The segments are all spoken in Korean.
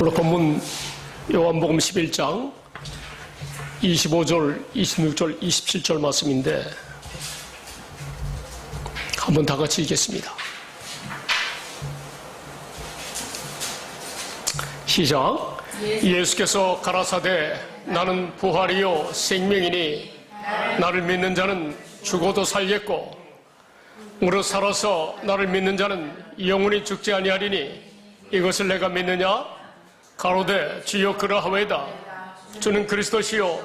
오늘 본문 요한복음 11장 25절, 26절, 27절 말씀인데 한번 다 같이 읽겠습니다. 시작. 예수께서 가라사대 나는 부활이요 생명이니 나를 믿는 자는 죽어도 살겠고 무릇 살아서 나를 믿는 자는 영원히 죽지 아니하리니 이것을 내가 믿느냐? 가로되 주여 그러하오이다. 주는 그리스도시요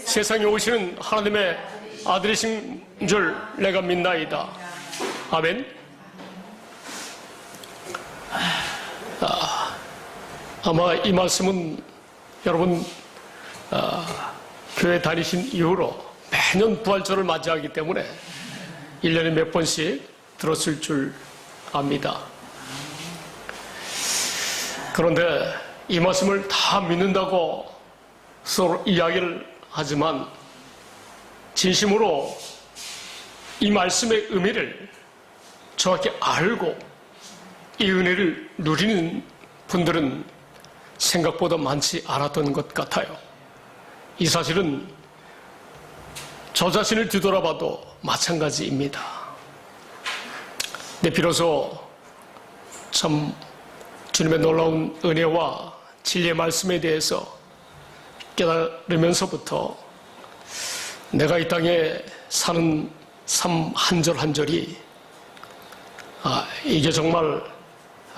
세상에 오시는 하나님의 아들이신 줄 내가 믿나이다. 아멘. 아마 이 말씀은 여러분 교회 다니신 이후로 매년 부활절을 맞이하기 때문에 1년에 몇 번씩 들었을 줄 압니다. 그런데 이 말씀을 다 믿는다고 서로 이야기를 하지만 진심으로 이 말씀의 의미를 정확히 알고 이 은혜를 누리는 분들은 생각보다 많지 않았던 것 같아요. 이 사실은 저 자신을 뒤돌아봐도 마찬가지입니다. 근데 비로소 참 주님의 놀라운 은혜와 진리의 말씀에 대해서 깨달으면서부터 내가 이 땅에 사는 삶 한 절 한 절이 이게 정말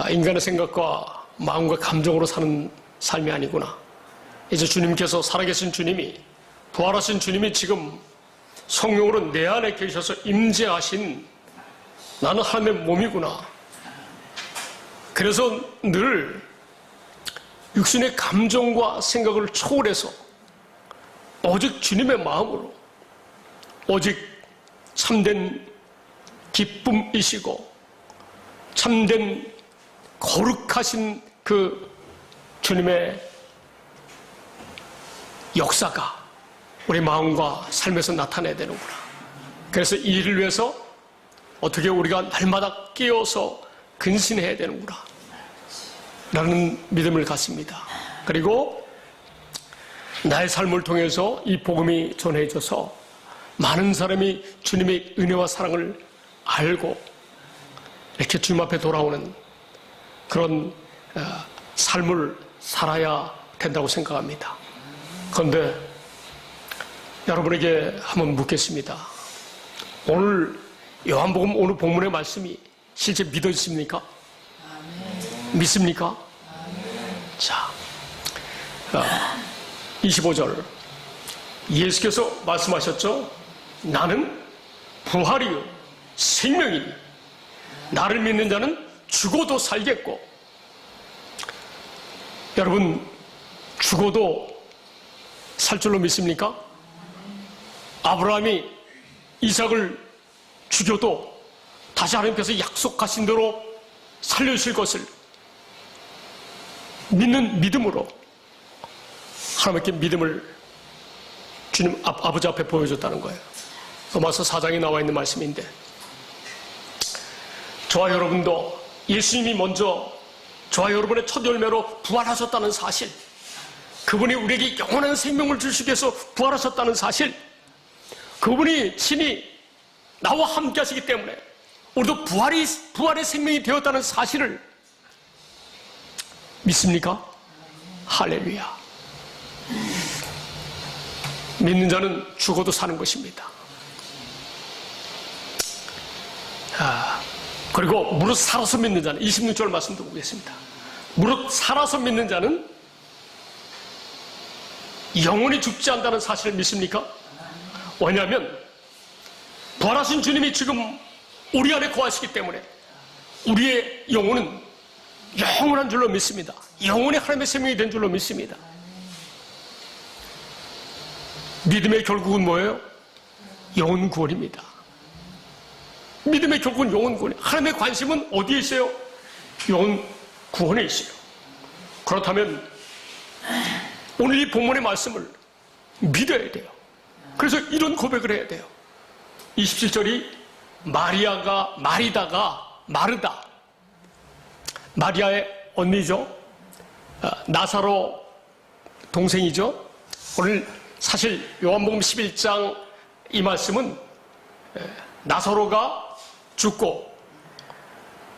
인간의 생각과 마음과 감정으로 사는 삶이 아니구나. 이제 주님께서 살아계신 주님이 부활하신 주님이 지금 성령으로 내 안에 계셔서 임재하신 나는 하나님의 몸이구나. 그래서 늘 육신의 감정과 생각을 초월해서 오직 주님의 마음으로 오직 참된 기쁨이시고 참된 거룩하신 그 주님의 역사가 우리 마음과 삶에서 나타나야 되는구나. 그래서 이 일을 위해서 어떻게 우리가 날마다 깨어서 근신해야 되는구나 라는 믿음을 갖습니다. 그리고 나의 삶을 통해서 이 복음이 전해져서 많은 사람이 주님의 은혜와 사랑을 알고 이렇게 주님 앞에 돌아오는 그런 삶을 살아야 된다고 생각합니다. 그런데 여러분에게 한번 묻겠습니다. 오늘 요한복음 오늘 본문의 말씀이 실제 믿어지십니까? 믿습니까? 자, 25절 예수께서 말씀하셨죠. 나는 부활이요 생명이니 나를 믿는 자는 죽어도 살겠고. 여러분 죽어도 살 줄로 믿습니까? 아브라함이 이삭을 죽여도 다시 하나님께서 약속하신 대로 살려주실 것을 믿는 믿음으로 하나님께 믿음을 주님 아버지 앞에 보여줬다는 거예요. 로마서 4장에 나와 있는 말씀인데 저와 여러분도 예수님이 먼저 저와 여러분의 첫 열매로 부활하셨다는 사실, 그분이 우리에게 영원한 생명을 주시기 위해서 부활하셨다는 사실, 그분이 친히 나와 함께 하시기 때문에 우리도 부활의 생명이 되었다는 사실을 믿습니까? 할렐루야. 믿는 자는 죽어도 사는 것입니다. 그리고 무릇 살아서 믿는 자는 26절 말씀 듣고 계십니다. 무릇 살아서 믿는 자는 영원히 죽지 않는다는 사실을 믿습니까? 왜냐하면 부활하신 주님이 지금 우리 안에 거하시기 때문에 우리의 영혼은 영원한 줄로 믿습니다. 영원히 하나님의 생명이 된 줄로 믿습니다. 믿음의 결국은 뭐예요? 영혼 구원입니다. 믿음의 결국은 영혼 구원. 하나님의 관심은 어디에 있어요? 영혼 구원에 있어요. 그렇다면 오늘 이 본문의 말씀을 믿어야 돼요. 그래서 이런 고백을 해야 돼요. 27절이 마리아가 마리다가 마르다. 마리아의 언니죠. 나사로 동생이죠. 오늘 사실 요한복음 11장 이 말씀은 나사로가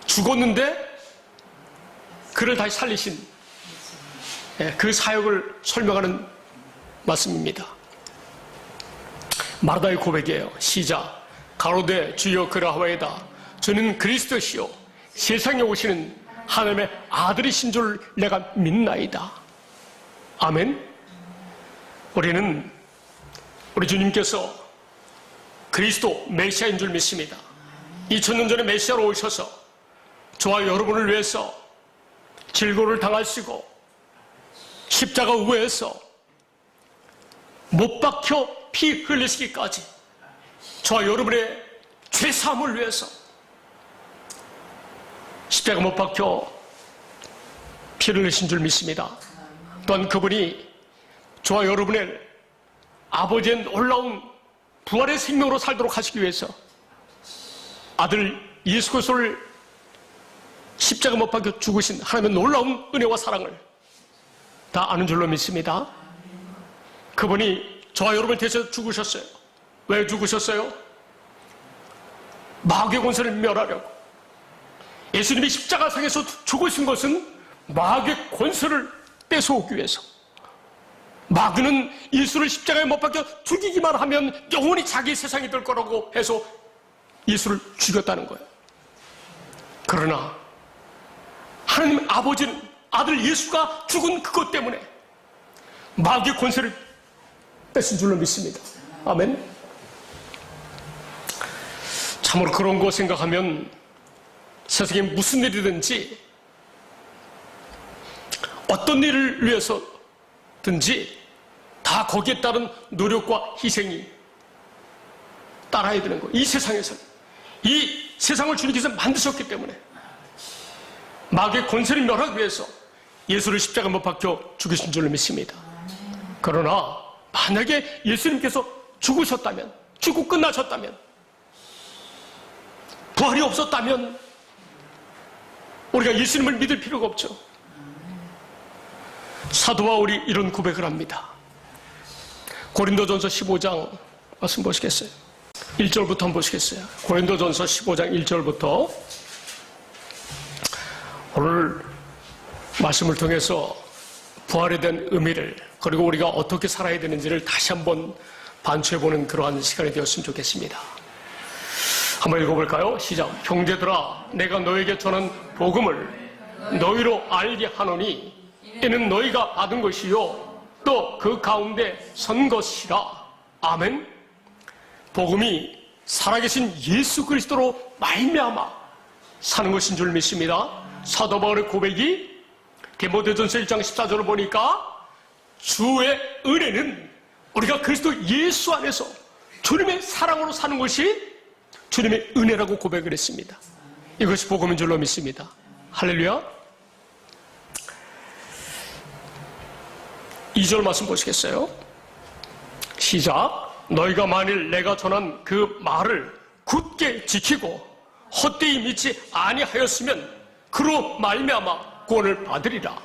죽었는데 그를 다시 살리신 그 사역을 설명하는 말씀입니다. 마르다의 고백이에요. 시작. 가로되 주여 그라하오이다. 주는 그리스도시요 세상에 오시는 하나님의 아들이신 줄 내가 믿나이다. 아멘. 우리는 우리 주님께서 그리스도 메시아인 줄 믿습니다. 2000년 전에 메시아로 오셔서 저와 여러분을 위해서 질고를 당하시고 십자가 위에서 못 박혀 피 흘리시기까지 저와 여러분의 죄사함을 위해서 십자가 못 박혀 피를 흘리신 줄 믿습니다. 또한 그분이 저와 여러분의 아버지의 놀라운 부활의 생명으로 살도록 하시기 위해서 아들 예수 그리스도를 십자가 못 박혀 죽으신 하나님의 놀라운 은혜와 사랑을 다 아는 줄로 믿습니다. 그분이 저와 여러분을 대해서 죽으셨어요. 왜 죽으셨어요? 마귀의 권세를 멸하려고. 예수님이 십자가상에서 죽으신 것은 마귀의 권세를 뺏어오기 위해서. 마귀는 예수를 십자가에 못 박혀 죽이기만 하면 영원히 자기 세상이 될 거라고 해서 예수를 죽였다는 거예요. 그러나 하나님 아버지는 아들 예수가 죽은 그것 때문에 마귀의 권세를 뺏은 줄로 믿습니다. 아멘. 참으로 그런 거 생각하면 세상에 무슨 일이든지 어떤 일을 위해서든지 다 거기에 따른 노력과 희생이 따라야 되는 거예요. 이 세상에서는. 이 세상을 주님께서 만드셨기 때문에 마귀의 권세를 멸하기 위해서 예수를 십자가 못 박혀 죽으신 줄로 믿습니다. 그러나 만약에 예수님께서 죽으셨다면, 죽고 끝나셨다면, 부활이 없었다면 우리가 예수님을 믿을 필요가 없죠. 사도 바울이 이런 고백을 합니다. 고린도전서 15장 말씀 보시겠어요? 1절부터 한번 보시겠어요? 고린도전서 15장 1절부터. 오늘 말씀을 통해서 부활에 대한 의미를, 그리고 우리가 어떻게 살아야 되는지를 다시 한번 반추해보는 그러한 시간이 되었으면 좋겠습니다. 한번 읽어볼까요? 시작. 형제들아, 내가 너에게 전한 복음을 너희로 알게 하노니 이는 너희가 받은 것이요 또 그 가운데 선 것이라. 아멘. 복음이 살아계신 예수 그리스도로 말미암아 사는 것인 줄 믿습니다. 사도 바울의 고백이 디모데전서 1장 14절을 보니까 주의 은혜는 우리가 그리스도 예수 안에서 주님의 사랑으로 사는 것이 주님의 은혜라고 고백을 했습니다. 이것이 복음인 줄로 믿습니다. 할렐루야. 2절 말씀 보시겠어요? 시작. 너희가 만일 내가 전한 그 말을 굳게 지키고 헛되이 믿지 아니하였으면 그로 말미암아 구원을 받으리라.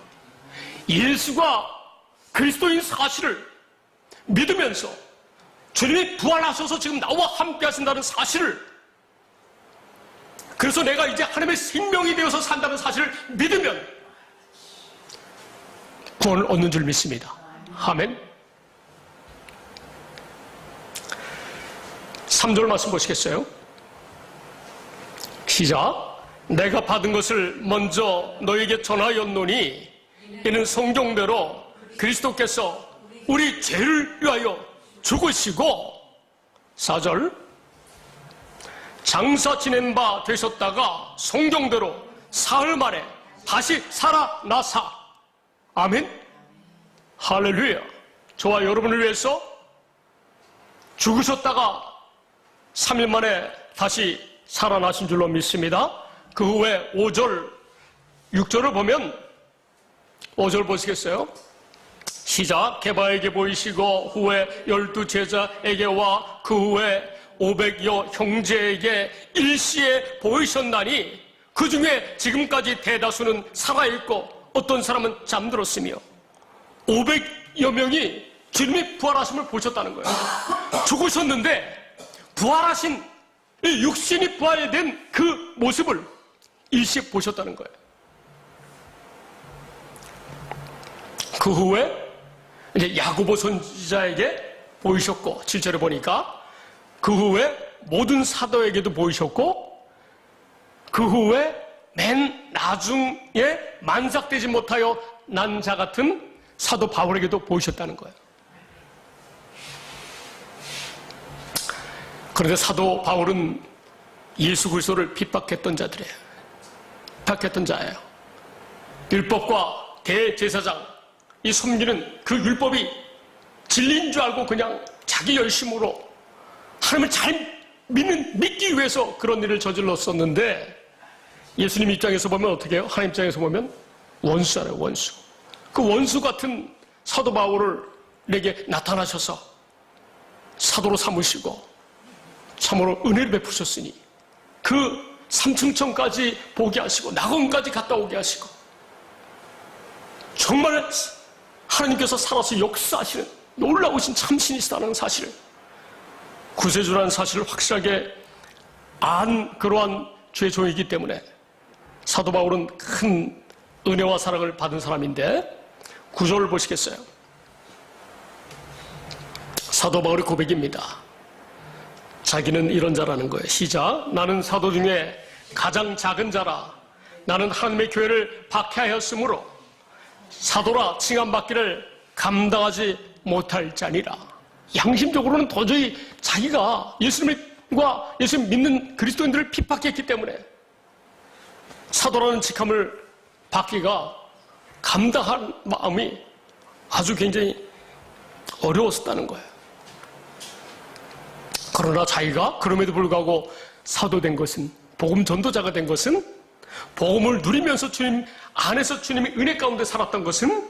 예수가 그리스도인 사실을 믿으면서 주님이 부활하셔서 지금 나와 함께 하신다는 사실을, 그래서 내가 이제 하나님의 생명이 되어서 산다는 사실을 믿으면 구원을 얻는 줄 믿습니다. 아멘. 3절 말씀 보시겠어요? 시작. 내가 받은 것을 먼저 너에게 전하였노니 이는 성경대로 그리스도께서 우리 죄를 위하여 죽으시고, 4절, 장사 지낸 바 되셨다가 성경대로 사흘 만에 다시 살아나사. 아멘. 할렐루야. 저와 여러분을 위해서 죽으셨다가 3일 만에 다시 살아나신 줄로 믿습니다. 그 후에 5절, 6절을 보면 5절 보시겠어요? 시작. 게바에게 보이시고 후에 12 제자에게와 그 후에 500여 형제에게 일시에 보이셨나니 그 중에 지금까지 대다수는 살아있고 어떤 사람은 잠들었으며 500여 명이 주님의 부활하심을 보셨다는 거예요. 죽으셨는데 부활하신 이 육신이 부활된 그 모습을 일시에 보셨다는 거예요. 그 후에 이제 야고보 선지자에게 보이셨고 7절에 보니까 그 후에 모든 사도에게도 보이셨고 그 후에 맨 나중에 만삭되지 못하여 난 자 같은 사도 바울에게도 보이셨다는 거예요. 그런데 사도 바울은 예수 그리스도를 핍박했던 자들이에요. 핍박했던 자예요. 율법과 대제사장 이 섬기는 그 율법이 진리인 줄 알고 그냥 자기 열심으로 하나님을 잘 믿기 위해서 그런 일을 저질렀었는데 예수님 입장에서 보면 어떻게 해요? 하나님 입장에서 보면 원수잖아요. 원수. 그 원수 같은 사도 바울을 내게 나타나셔서 사도로 삼으시고 참으로 은혜를 베푸셨으니 그 삼층천까지 보게 하시고 낙원까지 갔다 오게 하시고 정말 하나님께서 살아서 역사하시는 놀라우신 참신이시다는 사실을 구세주라는 사실을 확실하게 안 그러한 주의 종이기 때문에 사도 바울은 큰 은혜와 사랑을 받은 사람인데 구절을 보시겠어요? 사도 바울의 고백입니다. 자기는 이런 자라는 거예요. 시작. 나는 사도 중에 가장 작은 자라. 나는 하나님의 교회를 박해하였으므로 사도라 칭함받기를 감당하지 못할 자니라. 양심적으로는 도저히 자기가 예수님과 예수님 믿는 그리스도인들을 핍박했기 때문에 사도라는 직함을 받기가 감당할 마음이 아주 굉장히 어려웠었다는 거예요. 그러나 자기가 그럼에도 불구하고 사도된 것은, 복음 전도자가 된 것은, 복음을 누리면서 주님 안에서 주님의 은혜 가운데 살았던 것은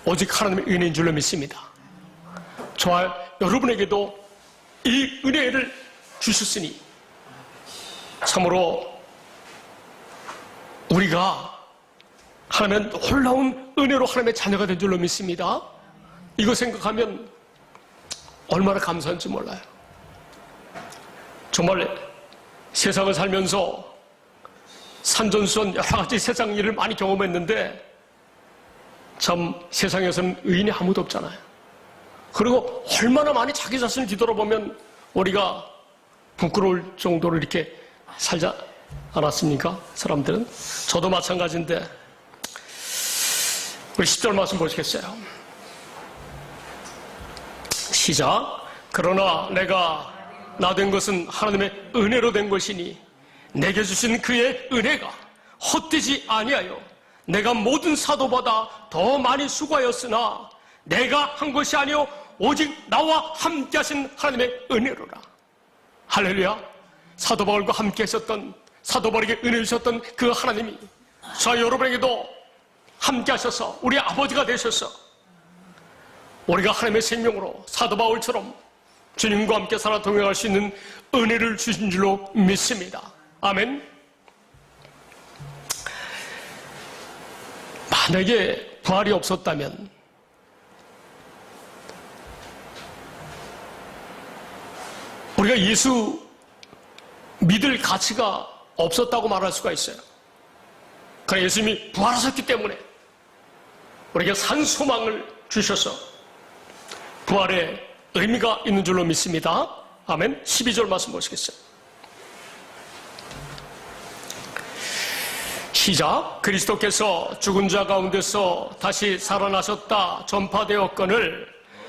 오직 하나님의 은혜인 줄로 믿습니다. 저와 여러분에게도 이 은혜를 주셨으니 참으로 우리가 하나님의 놀라운 은혜로 하나님의 자녀가 된 줄로 믿습니다. 이거 생각하면 얼마나 감사한지 몰라요. 정말 세상을 살면서 산전수전 여러 가지 세상 일을 많이 경험했는데 참 세상에서는 의인이 아무도 없잖아요. 그리고 얼마나 많이 자기 자신을 뒤돌아보면 우리가 부끄러울 정도로 이렇게 살지 않았습니까? 사람들은. 저도 마찬가지인데 우리 10절 말씀 보시겠어요? 시작. 그러나 내가 나 된 것은 하나님의 은혜로 된 것이니 내게 주신 그의 은혜가 헛되지 아니하여 내가 모든 사도보다 더 많이 수고하였으나 내가 한 것이 아니요 오직 나와 함께 하신 하나님의 은혜로라. 할렐루야. 사도 바울과 함께 하셨던, 사도 바울에게 은혜 주셨던 그 하나님이 저와 여러분에게도 함께 하셔서 우리 아버지가 되셔서 우리가 하나님의 생명으로 사도 바울처럼 주님과 함께 살아 동행할 수 있는 은혜를 주신 줄로 믿습니다. 아멘. 만약에 부활이 없었다면 우리가 예수 믿을 가치가 없었다고 말할 수가 있어요. 그러나 예수님이 부활하셨기 때문에 우리에게 산 소망을 주셔서 부활의 의미가 있는 줄로 믿습니다. 아멘. 12절 말씀 보시겠어요? 시작. 그리스도께서 죽은 자 가운데서 다시 살아나셨다 전파되었거늘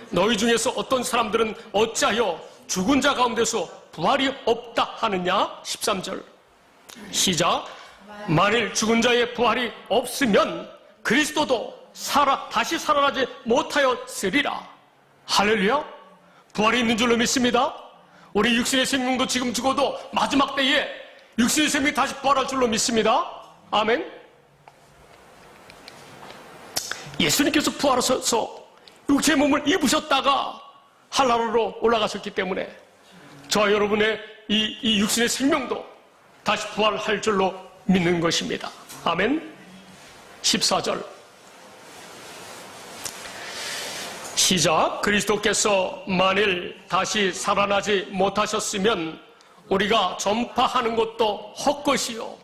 너희 중에서 어떤 사람들은 어찌하여 죽은 자 가운데서 부활이 없다 하느냐? 13절 시작. 만일 죽은 자의 부활이 없으면 그리스도도 다시 살아나지 못하였으리라. 할렐루야. 부활이 있는 줄로 믿습니다. 우리 육신의 생명도 지금 죽어도 마지막 때에 육신의 생명이 다시 부활할 줄로 믿습니다. 아멘. 예수님께서 부활하셔서 육체의 몸을 입으셨다가 하늘나라로 올라가셨기 때문에 저와 여러분의 이 육신의 생명도 다시 부활할 줄로 믿는 것입니다. 아멘. 14절 시작. 그리스도께서 만일 다시 살아나지 못하셨으면 우리가 전파하는 것도 헛것이요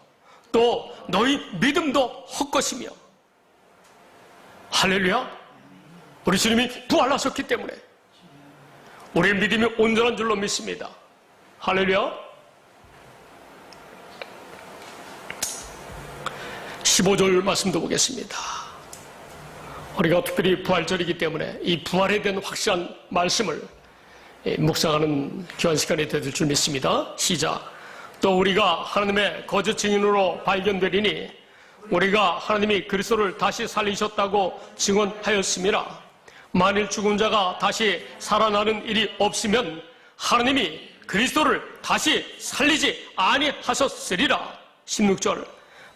또 너희 믿음도 헛것이며. 할렐루야. 우리 주님이 부활하셨기 때문에 우리의 믿음이 온전한 줄로 믿습니다. 할렐루야. 15절 말씀도 보겠습니다. 우리가 특별히 부활절이기 때문에 이 부활에 대한 확실한 말씀을 묵상하는 귀한 시간이 될 줄 믿습니다. 시작. 또 우리가 하나님의 거짓 증인으로 발견되리니 우리가 하나님이 그리스도를 다시 살리셨다고 증언하였음이라. 만일 죽은 자가 다시 살아나는 일이 없으면 하나님이 그리스도를 다시 살리지 아니하셨으리라. 16절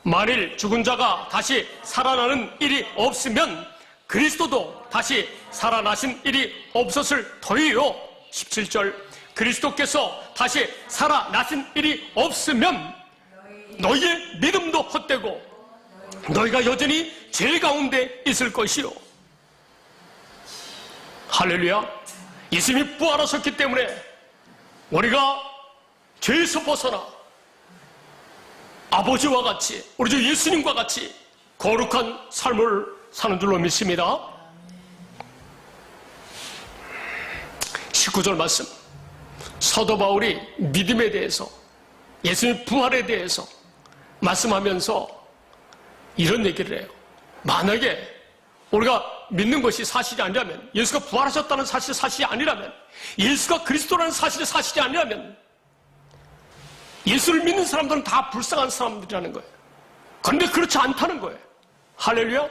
만일 죽은 자가 다시 살아나는 일이 없으면 그리스도도 다시 살아나신 일이 없었을 터이요. 17절 그리스도께서 다시 살아나신 일이 없으면 너희의 믿음도 헛되고 너희가 여전히 죄 가운데 있을 것이요. 할렐루야. 예수님이 부활하셨기 때문에 우리가 죄에서 벗어나 아버지와 같이 우리 주 예수님과 같이 거룩한 삶을 사는 줄로 믿습니다. 19절 말씀. 사도 바울이 믿음에 대해서 예수님 부활에 대해서 말씀하면서 이런 얘기를 해요. 만약에 우리가 믿는 것이 사실이 아니라면, 예수가 부활하셨다는 사실이 아니라면, 예수가 그리스도라는 사실이 아니라면 예수를 믿는 사람들은 다 불쌍한 사람들이라는 거예요. 그런데 그렇지 않다는 거예요. 할렐루야.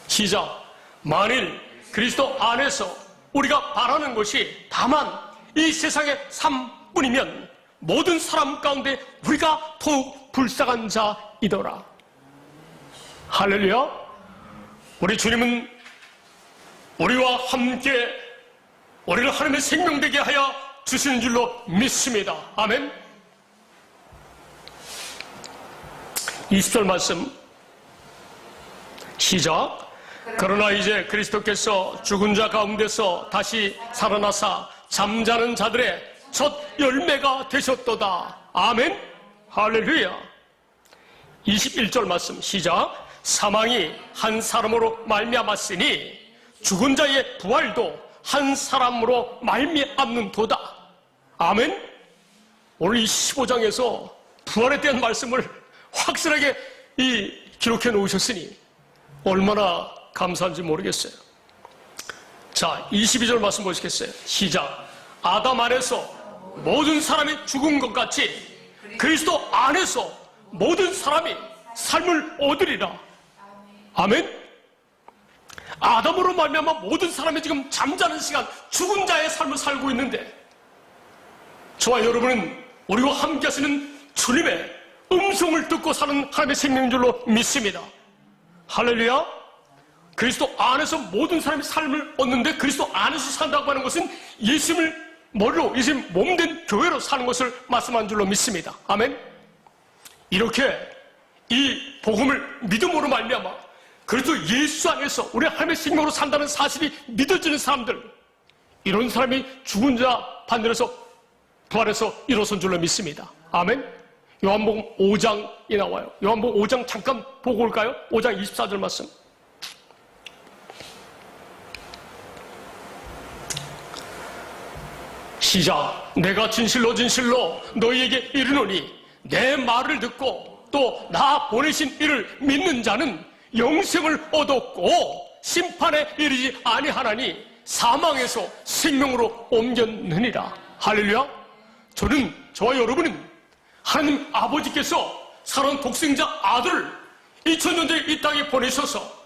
시작. 만일 그리스도 안에서 우리가 바라는 것이 다만 이 세상의 삶뿐이면 모든 사람 가운데 우리가 더욱 불쌍한 자이더라. 할렐루야. 우리 주님은 우리와 함께 우리를 하나님의 생명되게 하여 주시는 줄로 믿습니다. 아멘. 20절 말씀 시작. 그러나 이제 그리스도께서 죽은 자 가운데서 다시 살아나사 잠자는 자들의 첫 열매가 되셨도다. 아멘. 할렐루야. 21절 말씀 시작. 사망이 한 사람으로 말미암았으니 죽은 자의 부활도 한 사람으로 말미암는도다. 아멘. 오늘 이 15장에서 부활에 대한 말씀을 확실하게 기록해 놓으셨으니 얼마나 감사한지 모르겠어요. 자, 22절 말씀 보시겠어요? 시작. 아담 안에서 모든 사람이 죽은 것 같이 그리스도 안에서 모든 사람이 삶을 얻으리라. 아멘. 아담으로 말미암아 모든 사람이 지금 잠자는 시간, 죽은 자의 삶을 살고 있는데 저와 여러분은 우리와 함께 하시는 주님의 음성을 듣고 사는 하나님의 생명인 줄로 믿습니다. 할렐루야. 그리스도 안에서 모든 사람이 삶을 얻는데 그리스도 안에서 산다고 하는 것은 예수님을 머리로, 예수님 몸된 교회로 사는 것을 말씀한 줄로 믿습니다. 아멘. 이렇게 이 복음을 믿음으로 말미암아 그리스도 예수 안에서 우리 하나님의 생명으로 산다는 사실이 믿어지는 사람들, 이런 사람이 죽은 자 반열에서 부활해서 일어선 줄로 믿습니다. 아멘. 요한복음 5장이 나와요. 요한복음 5장 잠깐 보고 올까요? 5장 24절 말씀. 시작. 내가 진실로 진실로 너희에게 이르노니 내 말을 듣고 또 나 보내신 이를 믿는 자는 영생을 얻었고 심판에 이르지 아니하나니 사망에서 생명으로 옮겼느니라. 할렐루야. 저와 여러분은 하나님 아버지께서 살아온 독생자 아들을 2000년 전에 이 땅에 보내셔서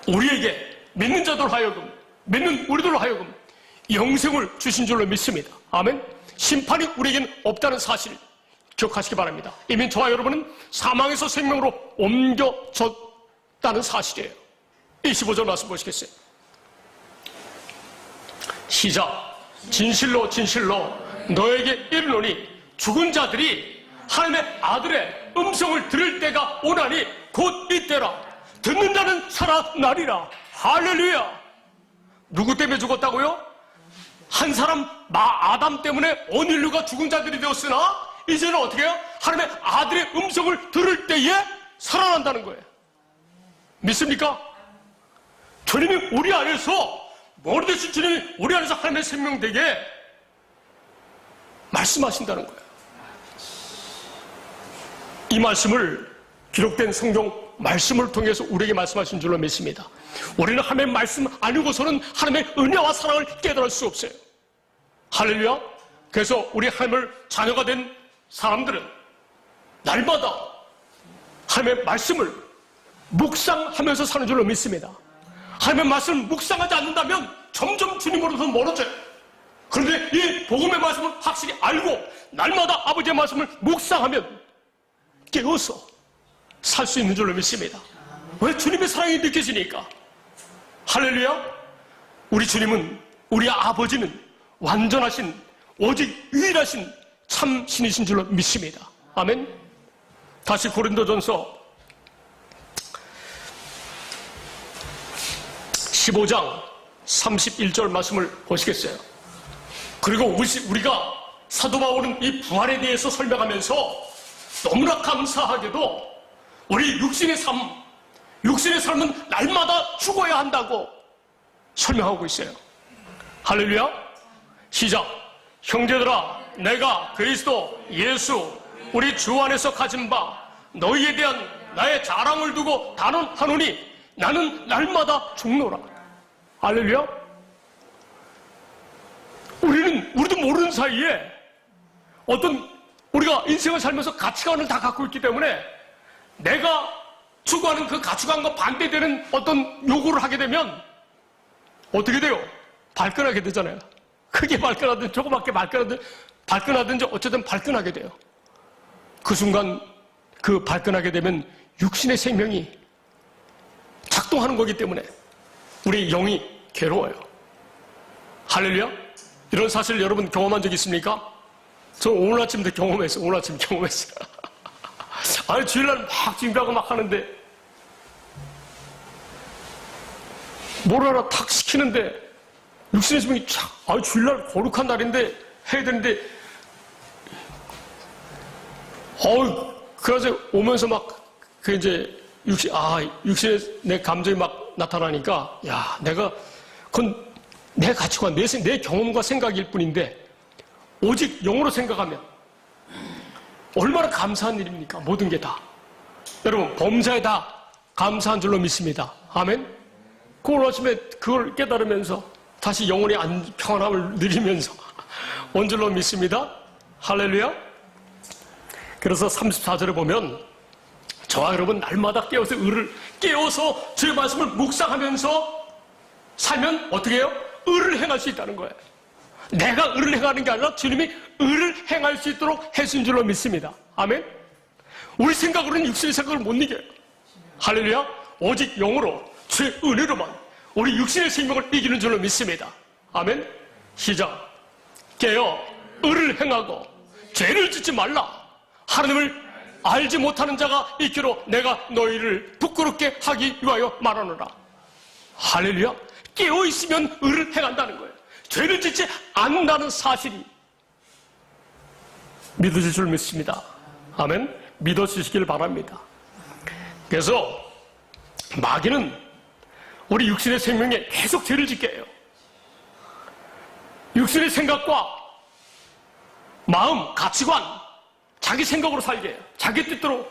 우리에게 믿는 자들 하여금, 믿는 우리들로 하여금 영생을 주신 줄로 믿습니다. 아멘. 심판이 우리에게는 없다는 사실 기억하시기 바랍니다. 이미 저와 여러분은 사망에서 생명으로 옮겨졌다는 사실이에요. 25절 말씀 보시겠어요? 시작. 진실로 진실로 너에게 이르노니 죽은 자들이 하나님의 아들의 음성을 들을 때가 오나니 곧 곧 이때라. 듣는 자는 살아나리라. 할렐루야. 누구 때문에 죽었다고요? 한 사람 아담 때문에 온 인류가 죽은 자들이 되었으나 이제는 어떻게 해요? 하나님의 아들의 음성을 들을 때에 살아난다는 거예요. 믿습니까? 주님이 우리 안에서, 머리 대신 주님이 우리 안에서 하나님의 생명 되게 말씀하신다는 거예요. 이 말씀을 기록된 성경 말씀을 통해서 우리에게 말씀하신 줄로 믿습니다. 우리는 하나님의 말씀 아니고서는 하나님의 은혜와 사랑을 깨달을 수 없어요. 할렐루야. 그래서 우리 하나님을 자녀가 된 사람들은 날마다 하나님의 말씀을 묵상하면서 사는 줄로 믿습니다. 하나님의 말씀을 묵상하지 않는다면 점점 주님으로부터 멀어져요. 그런데 이 복음의 말씀을 확실히 알고 날마다 아버지의 말씀을 묵상하면 깨어서 살 수 있는 줄로 믿습니다. 왜? 주님의 사랑이 느껴지니까. 할렐루야. 우리 주님은, 우리 아버지는 완전하신, 오직 유일하신 참 신이신 줄로 믿습니다. 아멘. 다시 고린도전서 15장 31절 말씀을 보시겠어요? 그리고 우리가 사도 바울은 이 부활에 대해서 설명하면서 너무나 감사하게도 우리 육신의 삶은 날마다 죽어야 한다고 설명하고 있어요. 할렐루야. 시작. 형제들아, 내가 그리스도 예수 우리 주 안에서 가진 바 너희에 대한 나의 자랑을 두고 단언하노니 나는 날마다 죽노라. 할렐루야. 우리도 모르는 사이에 우리가 인생을 살면서 가치관을 다 갖고 있기 때문에 내가 추구하는 그 가치관과 반대되는 어떤 요구를 하게 되면 어떻게 돼요? 발끈하게 되잖아요. 크게 발끈하든 조그맣게 발끈하든지 어쨌든 발끈하게 돼요. 그 순간 그 발끈하게 되면 육신의 생명이 작동하는 거기 때문에 우리 영이 괴로워요. 할렐루야. 이런 사실 여러분 경험한 적 있습니까? 저 오늘 아침도 경험했어요. 오늘 아침 경험했어요. 아니 주일날 막 준비하고 막 하는데 뭘 하나 탁 시키는데 육신의 생명이 쫙, 주일날 거룩한 날인데 해야 되는데 그래서 오면서 막 육신의 내 감정이 막 나타나니까 그건 내 가치관, 내 경험과 생각일 뿐인데 오직 영으로 생각하면 얼마나 감사한 일입니까? 모든 게 다. 여러분, 범사에 다 감사한 줄로 믿습니다. 아멘? 그 오늘 아침에 그걸 깨달으면서 다시 영혼의 평안함을 누리면서 온 줄로 믿습니다. 할렐루야. 그래서 34절에 보면 저와 여러분 날마다 깨어서 주의 말씀을 묵상하면서 살면 어떻게 해요? 의를 행할 수 있다는 거예요. 내가 의를 행하는 게 아니라 주님이 의를 행할 수 있도록 해주신 줄로 믿습니다. 아멘. 우리 생각으로는 육신의 생각을 못 이겨요. 할렐루야. 오직 영으로 주의 은혜로만 우리 육신의 생명을 이기는 줄로 믿습니다. 아멘. 시작. 깨어 의를 행하고 죄를 짓지 말라. 하나님을 알지 못하는 자가 있기로 내가 너희를 부끄럽게 하기 위하여 말하노라. 할렐루야. 깨어 있으면 의를 행한다는 거예요. 죄를 짓지 않는다는 사실이 믿으실 줄 믿습니다. 아멘. 믿어주시길 바랍니다. 그래서 마귀는 우리 육신의 생명에 계속 죄를 짓게 해요. 육신의 생각과 마음, 가치관, 자기 생각으로 살게 해요. 자기 뜻대로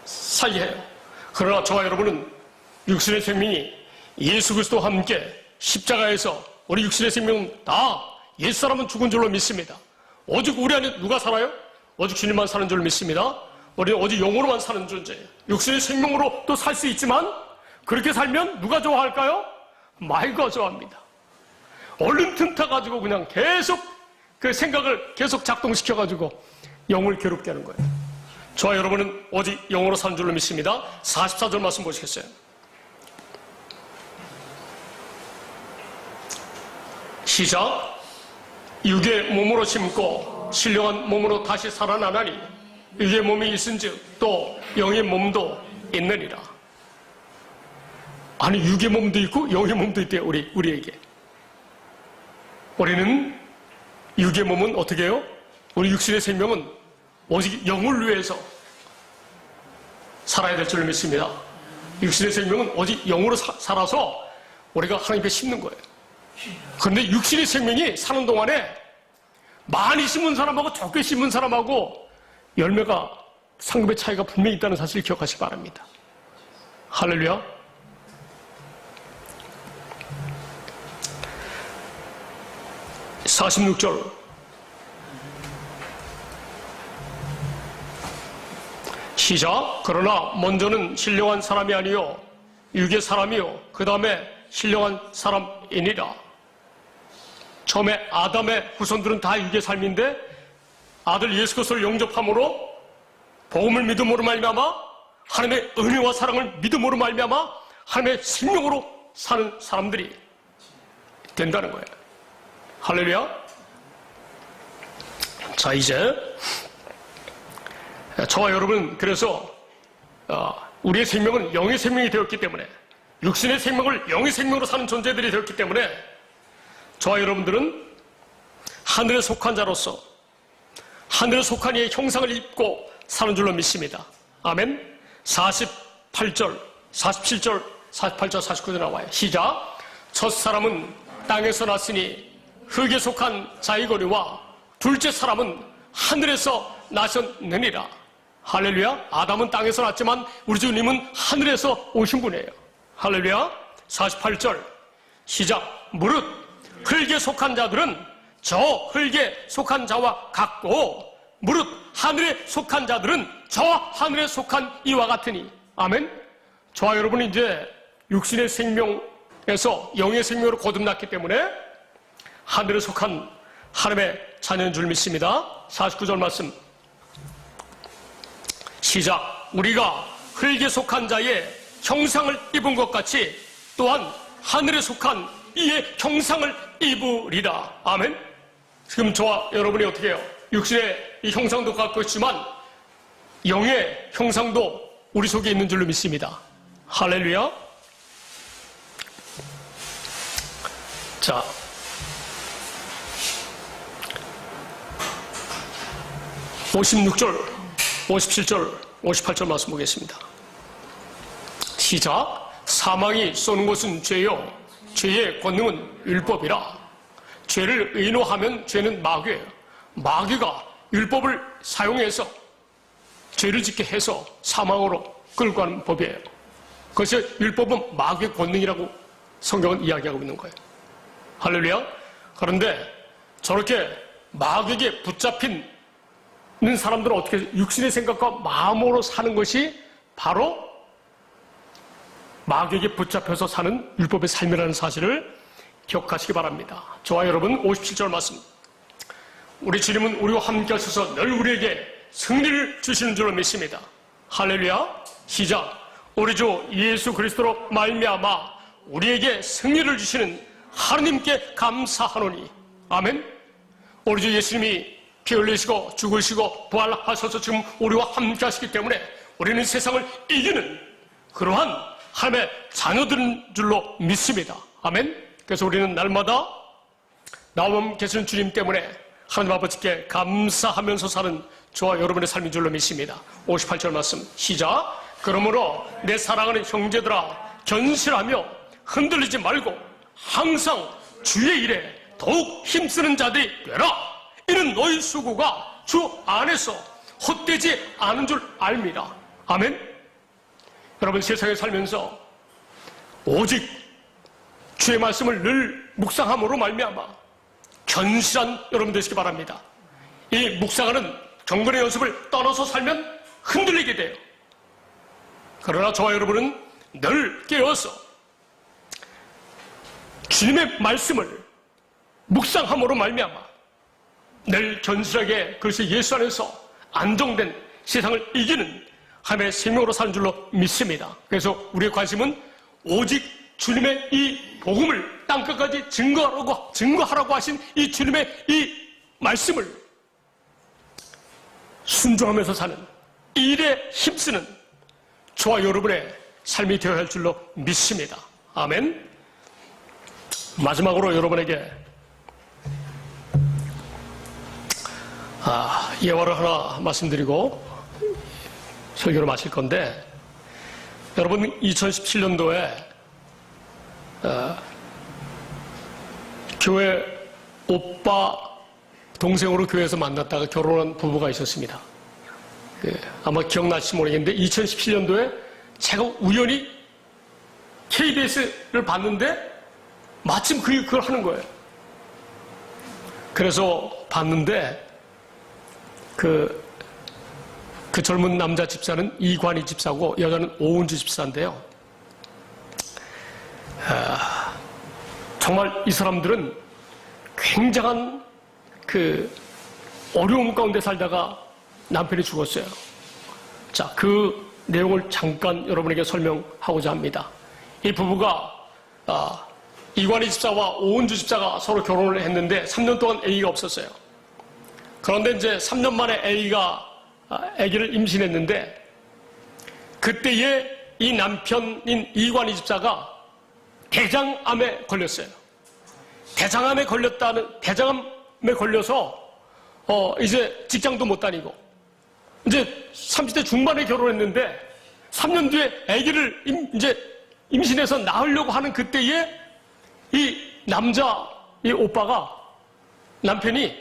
살게 해요. 그러나 저와 여러분은 육신의 생명이 예수 그리스도와 함께 십자가에서 우리 육신의 생명은 다 옛사람은 죽은 줄로 믿습니다. 오직 우리 안에 누가 살아요? 오직 주님만 사는 줄 믿습니다. 우리는 오직 영으로만 사는 존재예요. 육신의 생명으로 또 살 수 있지만 그렇게 살면 누가 좋아할까요? 마귀가 좋아합니다. 얼른 틈타가지고 그냥 계속 그 생각을 계속 작동시켜가지고 영을 괴롭게 하는 거예요. 저와 여러분은 오직 영으로 사는 줄로 믿습니다. 44절 말씀 보시겠어요? 시작. 육의 몸으로 심고 신령한 몸으로 다시 살아나나니 육의 몸이 있은즉 또 영의 몸도 있느니라. 아니, 육의 몸도 있고 영의 몸도 있대요. 우리에게. 우리는 육의 몸은 어떻게 해요? 우리 육신의 생명은 오직 영을 위해서 살아야 될 줄 믿습니다. 육신의 생명은 오직 영으로 살아서 우리가 하나님께 심는 거예요. 그런데 육신의 생명이 사는 동안에 많이 심은 사람하고 적게 심은 사람하고 열매가 상급의 차이가 분명히 있다는 사실을 기억하시기 바랍니다. 할렐루야. (46절) 시작. 그러나 먼저는 신령한 사람이 아니요 육의 사람이요 그 다음에 신령한 사람이니라. 처음에 아담의 후손들은 다 육의 삶인데 아들 예수 그리스도를 영접함으로 복음을 믿음으로 말미암아 하나님의 은혜와 사랑을 믿음으로 말미암아 하나님의 생명으로 사는 사람들이 된다는 거예요. 할렐루야. 자, 이제 저와 여러분, 그래서 우리의 생명은 영의 생명이 되었기 때문에, 육신의 생명을 영의 생명으로 사는 존재들이 되었기 때문에 저와 여러분들은 하늘에 속한 자로서 하늘에 속한 이의 형상을 입고 사는 줄로 믿습니다. 아멘. 48절, 47절, 48절, 49절 나와요. 시작. 첫사람은 땅에서 났으니 흙에 속한 자이거니와 둘째 사람은 하늘에서 나셨느니라. 할렐루야. 아담은 땅에서 났지만 우리 주님은 하늘에서 오신 분이에요. 할렐루야. 48절 시작. 무릇 흙에 속한 자들은 저 흙에 속한 자와 같고 무릇 하늘에 속한 자들은 저와 하늘에 속한 이와 같으니. 아멘. 저와 여러분이 이제 육신의 생명에서 영의 생명으로 거듭났기 때문에 하늘에 속한 하나님의 자녀인 줄 믿습니다. 49절 말씀 시작. 우리가 흙에 속한 자의 형상을 입은 것 같이 또한 하늘에 속한 이의 형상을 입으리라. 아멘. 지금 저와 여러분이 어떻게 해요? 육신의 이 형상도 갖고 있지만 영의 형상도 우리 속에 있는 줄로 믿습니다. 할렐루야. 자, (56절) (57절) (58절) 말씀 보겠습니다. 시작. 사망이 쏘는 것은 죄요 죄의 권능은 율법이라. 죄를 의노하면 죄는 마귀예요. 마귀가 율법을 사용해서 죄를 짓게 해서 사망으로 끌고 가는 법이에요. 그래서 율법은 마귀의 권능이라고 성경은 이야기하고 있는 거예요. 할렐루야. 그런데 저렇게 마귀에게 붙잡힌 사람들은 어떻게 육신의 생각과 마음으로 사는 것이 바로 마귀에게 붙잡혀서 사는 율법의 삶이라는 사실을 기억하시기 바랍니다. 저와 여러분 57절 말씀. 우리 주님은 우리와 함께 하셔서 늘 우리에게 승리를 주시는 줄로 믿습니다. 할렐루야. 시작. 우리 주 예수 그리스도로 말미암아 우리에게 승리를 주시는 하나님께 감사하노니. 아멘. 우리 주 예수님이 피 흘리시고 죽으시고 부활하셔서 지금 우리와 함께 하시기 때문에 우리는 세상을 이기는 그러한 하나님의 자녀들인 줄로 믿습니다. 아멘. 그래서 우리는 날마다 나와 계시는 주님 때문에 하나님 아버지께 감사하면서 사는 저와 여러분의 삶인 줄로 믿습니다. 58절 말씀 시작. 그러므로 내 사랑하는 형제들아 견실하며 흔들리지 말고 항상 주의 일에 더욱 힘쓰는 자들이 되라. 이는 너희 수고가 주 안에서 헛되지 않은 줄 알미라. 아멘. 여러분 세상에 살면서 오직 주의 말씀을 늘 묵상함으로 말미암아 견실한 여러분 되시기 바랍니다. 이 묵상하는 경건의 연습을 떠나서 살면 흔들리게 돼요. 그러나 저와 여러분은 늘 깨어서 주님의 말씀을 묵상함으로 말미암아 늘 견실하게 그것이 예수 안에서 안정된 세상을 이기는 하나님의 생명으로 사는 줄로 믿습니다. 그래서 우리의 관심은 오직 주님의 이 복음을 땅끝까지 증거하라고 하신 이 주님의 이 말씀을 순종하면서 사는 이 일에 힘쓰는 저와 여러분의 삶이 되어야 할 줄로 믿습니다. 아멘. 마지막으로 여러분에게 예화를 하나 말씀드리고 설교를 마칠 건데, 여러분 2017년도에 교회 오빠 동생으로 교회에서 만났다가 결혼한 부부가 있었습니다. 아마 기억나실지 모르겠는데 2017년도에 제가 우연히 KBS를 봤는데 마침 그걸 하는 거예요. 그래서 봤는데 그 젊은 남자 집사는 이관희 집사고 여자는 오은주 집사인데요. 정말 이 사람들은 굉장한 그 어려움 가운데 살다가 남편이 죽었어요. 자, 그 내용을 잠깐 여러분에게 설명하고자 합니다. 이 부부가 이관희 집사와 오은주 집사가 서로 결혼을 했는데 3년 동안 아기가 없었어요. 그런데 이제 3년 만에 아기를 임신했는데, 그때에 이 남편인 이관희 집사가 대장암에 걸렸어요. 대장암에 걸려서 이제 직장도 못 다니고, 이제 30대 중반에 결혼했는데 3년 뒤에 아기를 이제 임신해서 낳으려고 하는 그때에 이 오빠가, 남편이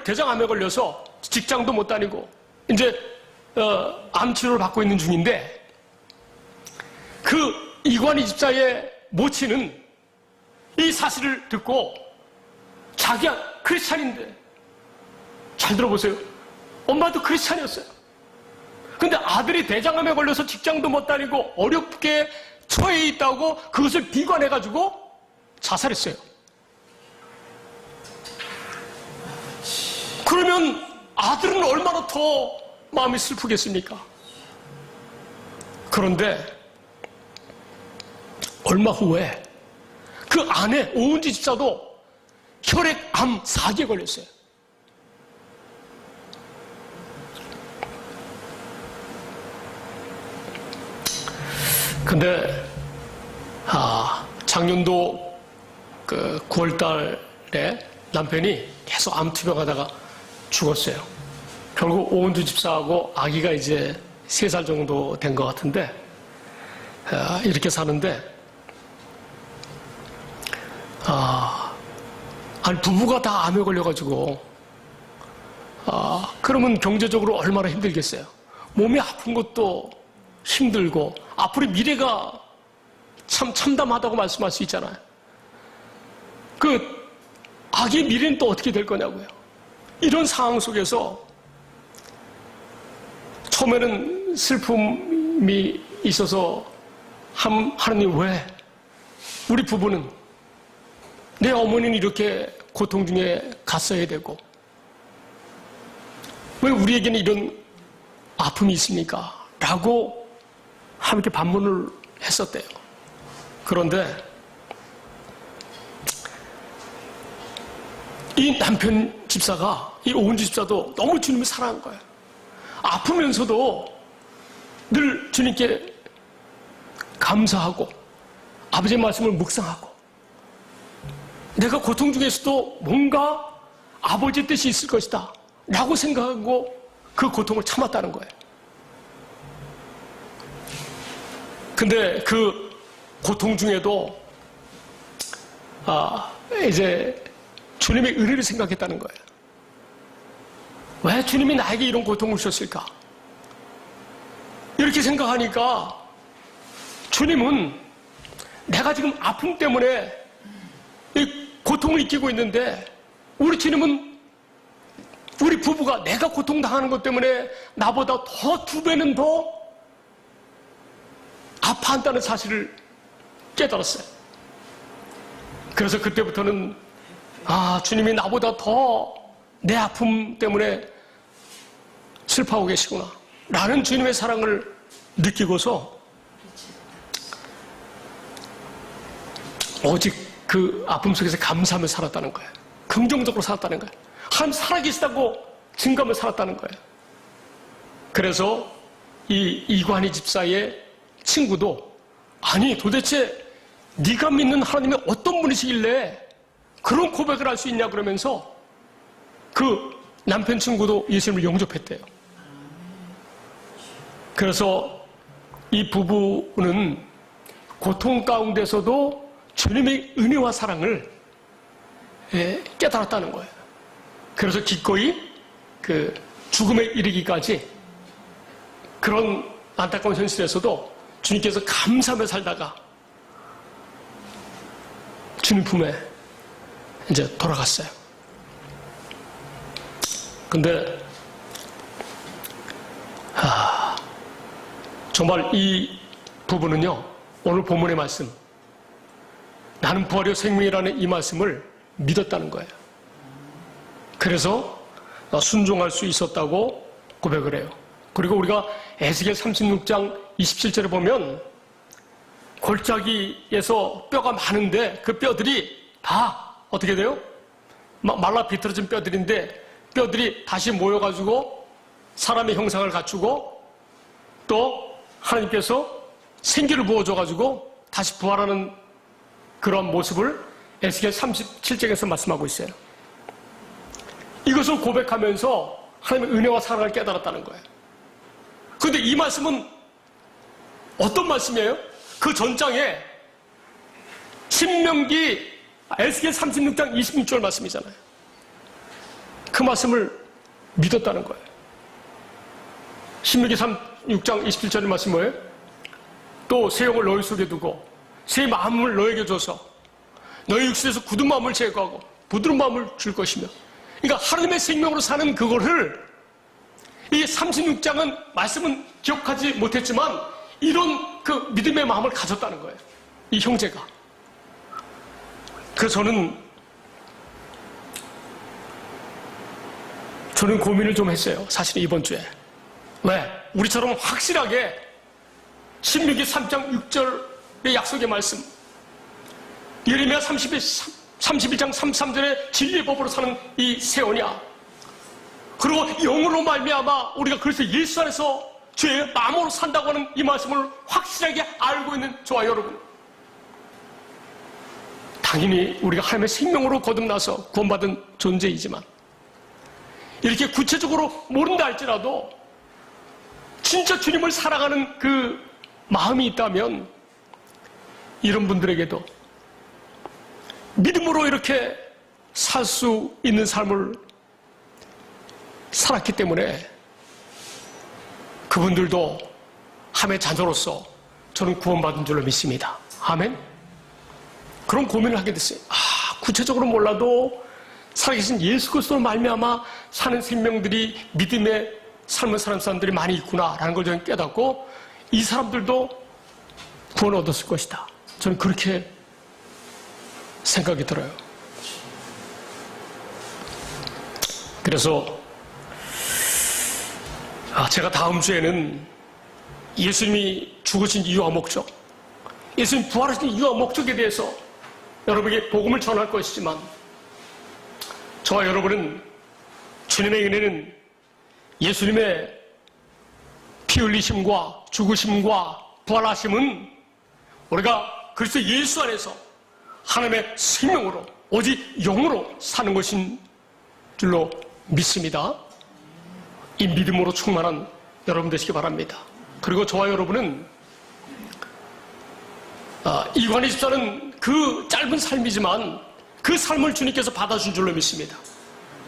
대장암에 걸려서 직장도 못 다니고 이제 암 치료를 받고 있는 중인데, 그 이관희 집사의 모친은 이 사실을 듣고, 자기야 크리스찬인데, 잘 들어보세요, 엄마도 크리스찬이었어요. 근데 아들이 대장암에 걸려서 직장도 못 다니고 어렵게 처해 있다고 그것을 비관해가지고 자살했어요. 그러면 아들은 얼마나 더 마음이 슬프겠습니까? 그런데 얼마 후에 그 아내 오은지 집사도 혈액암 4기에 걸렸어요. 근데 작년도 그 9월 달에 남편이 계속 암투병하다가 죽었어요. 결국 오은주 집사하고 아기가 이제 3살 정도 된 것 같은데, 이렇게 사는데, 아니 부부가 다 암에 걸려가지고 그러면 경제적으로 얼마나 힘들겠어요. 몸이 아픈 것도 힘들고 앞으로 미래가 참 참담하다고 말씀할 수 있잖아요. 그 아기의 미래는 또 어떻게 될 거냐고요. 이런 상황 속에서 처음에는 슬픔이 있어서 하느님, 왜 우리 부부는, 내 어머니는 이렇게 고통 중에 갔어야 되고 왜 우리에게는 이런 아픔이 있습니까? 라고 함께 반문을 했었대요. 그런데 이 남편 집사가, 이 오은주 집사도 너무 주님을 사랑한 거예요. 아프면서도 늘 주님께 감사하고 아버지의 말씀을 묵상하고, 내가 고통 중에서도 뭔가 아버지의 뜻이 있을 것이다 라고 생각하고 그 고통을 참았다는 거예요. 근데 그 고통 중에도 이제 주님의 은혜를 생각했다는 거예요. 왜 주님이 나에게 이런 고통을 주셨을까? 이렇게 생각하니까 주님은 내가 지금 아픔 때문에 이 고통을 느끼고 있는데, 우리 주님은 우리 부부가 내가 고통당하는 것 때문에 나보다 더 2배는 더 아파한다는 사실을 깨달았어요. 그래서 그때부터는 주님이 나보다 더 내 아픔 때문에 슬퍼하고 계시구나 라는 주님의 사랑을 느끼고서 오직 그 아픔 속에서 감사하며 살았다는 거예요. 긍정적으로 살았다는 거예요. 하나님 살아계시다고 증거하며 살았다는 거예요. 그래서 이 이관희 집사의 친구도 아니 도대체 네가 믿는 하나님이 어떤 분이시길래 그런 고백을 할 수 있냐 그러면서 그 남편 친구도 예수님을 영접했대요. 그래서 이 부부는 고통 가운데서도 주님의 은혜와 사랑을 깨달았다는 거예요. 그래서 기꺼이 그 죽음에 이르기까지 그런 안타까운 현실에서도 주님께서 감사하며 살다가 주님 품에 이제 돌아갔어요. 근데 정말 이 부부는요, 오늘 본문의 말씀, 나는 부활이요 생명이라는 이 말씀을 믿었다는 거예요. 그래서 순종할 수 있었다고 고백을 해요. 그리고 우리가 에스겔 36장 27절에 보면 골짜기에서 뼈가 많은데 그 뼈들이 다 어떻게 돼요? 말라 비틀어진 뼈들인데 뼈들이 다시 모여가지고 사람의 형상을 갖추고 또 하나님께서 생기를 부어줘가지고 다시 부활하는 그런 모습을 에스겔 37장에서 말씀하고 있어요. 이것을 고백하면서 하나님의 은혜와 사랑을 깨달았다는 거예요. 그런데 이 말씀은 어떤 말씀이에요? 그 전장에 신명기 에스겔 36장 26절 말씀이잖아요. 그 말씀을 믿었다는 거예요. 신명기 36장 27절의 말씀 뭐예요? 또 새 영을 너희 속에 두고 새 마음을 너에게 줘서 너희 육신에서 굳은 마음을 제거하고 부드러운 마음을 줄 것이며, 그러니까 하나님의 생명으로 사는 그거를 이 36장은 말씀은 기억하지 못했지만 이런 그 믿음의 마음을 가졌다는 거예요. 이 형제가. 그래서 저는 고민을 좀 했어요. 사실 이번 주에. 왜? 우리처럼 확실하게 신명기 3장 6절의 약속의 말씀, 예레미야 31장 33절의 진리의 법으로 사는 이 세원이야. 그리고 영으로 말미암아 우리가 그래서 예수 안에서 죄의 마음으로 산다고 하는 이 말씀을 확실하게 알고 있는 저와 여러분, 당연히 우리가 하나님의 생명으로 거듭나서 구원받은 존재이지만 이렇게 구체적으로 모른다 할지라도 진짜 주님을 사랑하는 그 마음이 있다면 이런 분들에게도 믿음으로 이렇게 살 수 있는 삶을 살았기 때문에 그분들도 하나님의 자녀로서 저는 구원받은 줄로 믿습니다. 아멘. 그런 고민을 하게 됐어요. 구체적으로 몰라도 살아계신 예수 그리스도로 말미암아 사는 생명들이 믿음의 삶을 사는 사람들이 많이 있구나라는 걸 저는 깨닫고 이 사람들도 구원을 얻었을 것이다. 저는 그렇게 생각이 들어요. 그래서 제가 다음 주에는 예수님이 죽으신 이유와 목적, 예수님 부활하신 이유와 목적에 대해서 여러분에게 복음을 전할 것이지만 저와 여러분은 주님의 은혜는 예수님의 피 흘리심과 죽으심과 부활하심은 우리가 그리스도 예수 안에서 하나님의 생명으로 오직 영으로 사는 것인 줄로 믿습니다. 이 믿음으로 충만한 여러분 되시기 바랍니다. 그리고 저와 여러분은 이관희 집사는 그 짧은 삶이지만 그 삶을 주님께서 받아준 줄로 믿습니다.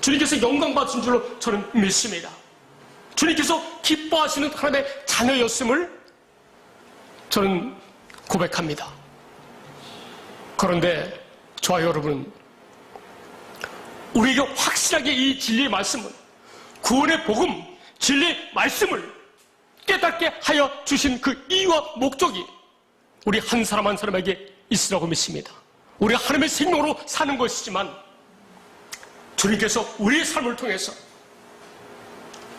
주님께서 영광 받으신 줄로 저는 믿습니다. 주님께서 기뻐하시는 하나님의 자녀였음을 저는 고백합니다. 그런데 저와 여러분은 우리에게 확실하게 이 진리의 말씀을, 구원의 복음, 진리의 말씀을 깨닫게 하여 주신 그 이유와 목적이 우리 한 사람 한 사람에게 있으라고 믿습니다. 우리가 하나님의 생명으로 사는 것이지만 주님께서 우리의 삶을 통해서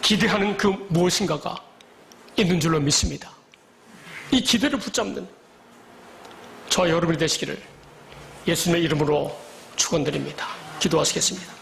기대하는 그 무엇인가가 있는 줄로 믿습니다. 이 기대를 붙잡는 저와 여러분이 되시기를 예수님의 이름으로 축원드립니다. 기도하시겠습니다.